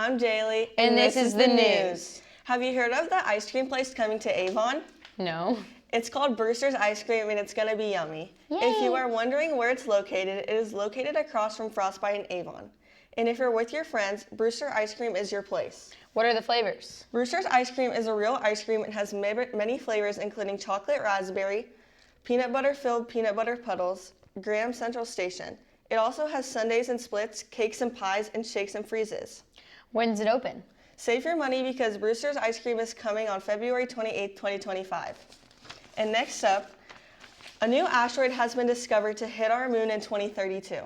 I'm Jaylee. And this is the news. Have you heard of the ice cream place coming to Avon? No. It's called Brewster's Ice Cream, and it's going to be yummy. Yay. If you are wondering where it's located, it is located across from Frostbite in Avon. And if you're with your friends, Brewster Ice Cream is your place. What are the flavors? Brewster's Ice Cream is a real ice cream and has many flavors, including chocolate raspberry, peanut butter-filled peanut butter puddles, Graham Central Station. It also has sundaes and splits, cakes and pies, and shakes and freezes. When's it open? Save your money because Brewster's Ice Cream is coming on February 28, 2025. And next up, a new asteroid has been discovered to hit our moon in 2032.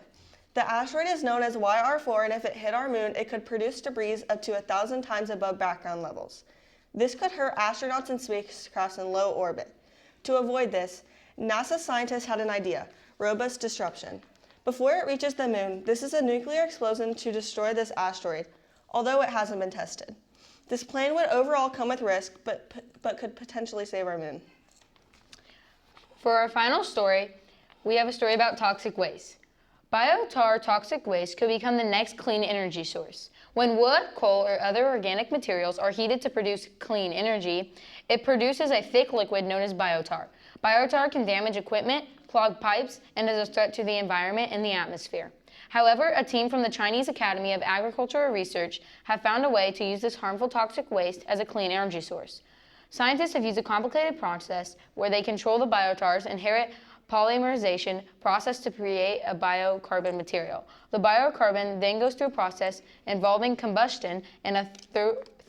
The asteroid is known as YR4, and if it hit our moon, it could produce debris up to 1,000 times above background levels. This could hurt astronauts and spacecraft in low orbit. To avoid this, NASA scientists had an idea: robust disruption. Before it reaches the moon, this is a nuclear explosion to destroy this asteroid, although it hasn't been tested. This plan would overall come with risk, but could potentially save our moon. For our final story, we have a story about toxic waste. Biotar toxic waste could become the next clean energy source. When wood, coal, or other organic materials are heated to produce clean energy, it produces a thick liquid known as biotar. Biotar can damage equipment, clog pipes, and is a threat to the environment and the atmosphere. However, a team from the Chinese Academy of Agricultural Research have found a way to use this harmful toxic waste as a clean energy source. Scientists have used a complicated process where they control the biotar's inherent polymerization process to create a biocarbon material. The biocarbon then goes through a process involving combustion and a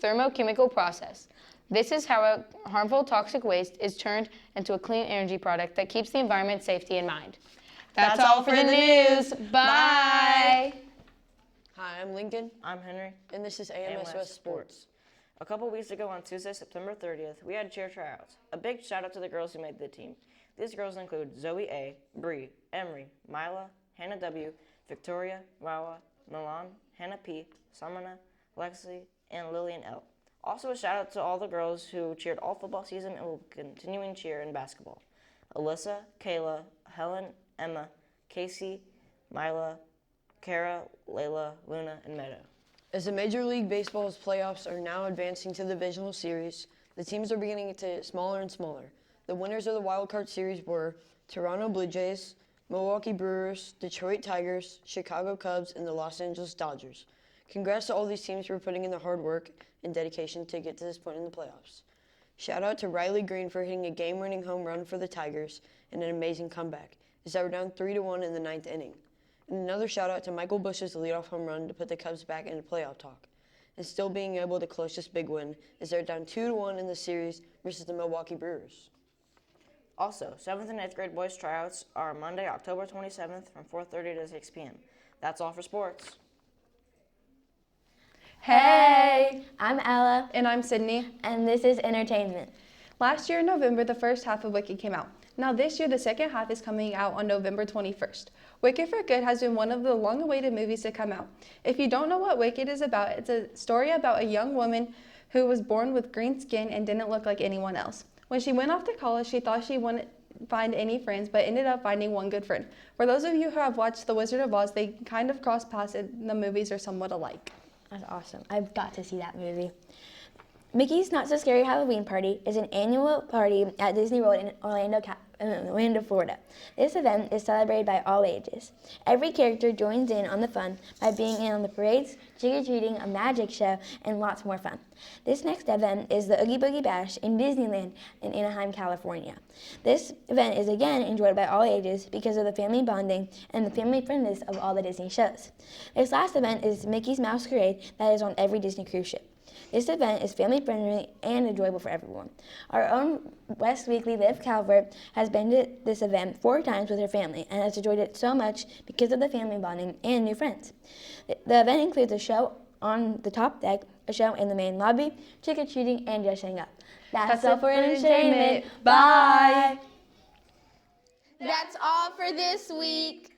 thermochemical process. This is how a harmful toxic waste is turned into a clean energy product that keeps the environment's safety in mind. That's all for the news. Bye. Hi, I'm Lincoln. I'm Henry. And this is AMS West Sports. A couple weeks ago on Tuesday, September 30th, we had cheer tryouts. A big shout out to the girls who made the team. These girls include Zoe A., Bree, Emery, Mila, Hannah W., Victoria, Wawa, Milan, Hannah P., Samana, Lexi, and Lillian L. Also a shout out to all the girls who cheered all football season and will be continuing cheer in basketball. Alyssa, Kayla, Helen, Emma, Casey, Mila, Kara, Layla, Luna, and Meadow. As the Major League Baseball's playoffs are now advancing to the Divisional Series, the teams are beginning to get smaller and smaller. The winners of the Wild Card Series were Toronto Blue Jays, Milwaukee Brewers, Detroit Tigers, Chicago Cubs, and the Los Angeles Dodgers. Congrats to all these teams for putting in the hard work and dedication to get to this point in the playoffs. Shout out to Riley Green for hitting a game-winning home run for the Tigers and an amazing comeback, as they were down 3-1 in the ninth inning. And another shout out to Michael Busch's leadoff home run to put the Cubs back into playoff talk, and still being able to close this big win as they're down 2-1 in the series versus the Milwaukee Brewers. Also, 7th and 8th grade boys tryouts are Monday, October 27th from 4:30 to 6 p.m. That's all for sports. Hey, I'm Ella, And I'm Sydney. and this is Entertainment. Last year in November, the first half of Wicked came out. Now this year, the second half is coming out on November 21st. Wicked for Good has been one of the long-awaited movies to come out. If you don't know what Wicked is about, it's a story about a young woman who was born with green skin and didn't look like anyone else. When she went off to college, she thought she wouldn't find any friends, but ended up finding one good friend. For those of you who have watched The Wizard of Oz, they kind of cross paths and the movies are somewhat alike. That's awesome. I've got to see that movie. Mickey's Not So Scary Halloween Party is an annual party at Disney World in Orlando, Florida. This event is celebrated by all ages. Every character joins in on the fun by being in on the parades, trick-or-treating, a magic show, and lots more fun. This next event is the Oogie Boogie Bash in Disneyland in Anaheim, California. This event is again enjoyed by all ages because of the family bonding and the family friendliness of all the Disney shows. This last event is Mickey's Masquerade that is on every Disney cruise ship. This event is family-friendly and enjoyable for everyone. Our own West Weekly Liv Calvert has been to this event 4 times with her family and has enjoyed it so much because of the family bonding and new friends. The event includes a show on the top deck, a show in the main lobby, trick-or-treating, and dressing up. That's all for entertainment. Bye! That's all for this week.